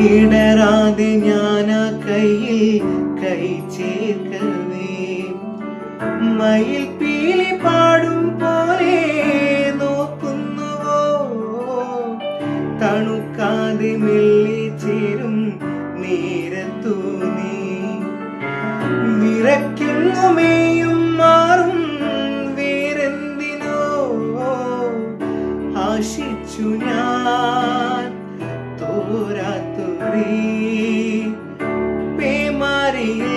ഇടരാതെ ഞാൻ ആ കയ്യിൽ കൈ ചേർക്കവേ മയിൽ പീലി പാടും പോലെ നോക്കുന്നുവോ തണുക്കാതെ മെല്ലെ ചേരും നേരത്തു നീ വിറയ്ക്കുന്നുമേയും മാറും വേറെന്തിനോ ആശിച്ചു ഞാൻ തോരാത്തുറേ പേമാരിയേ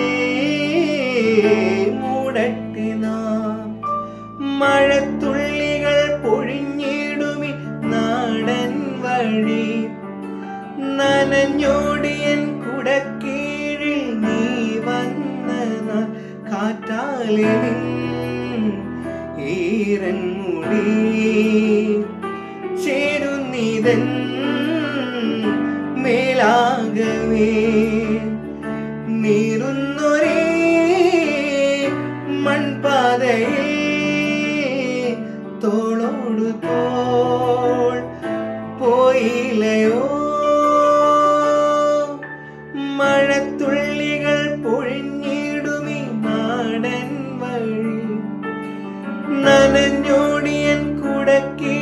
മൂടട്ടെ നാം മഴത്തുള്ളികൾ പൊഴിഞ്ഞിടുമി നാടൻ വഴി നനഞ്ഞോടിയൻ കുടക്കീഴിൽ നീ വന്ന നാൾ കാറ്റാലെ ഈരൻ മുടി ചേരുന്നിതൻ മേലാകവേ നീറുന്നൊരേ മൺപാതയിൽ തോളോടു തോൾ പോയില്ലയോ മഴത്തുള്ളികൾ പൊഴിഞ്ഞിടുമി നാടൻ വഴി നനഞ്ഞോടിയൻ കുടക്കീ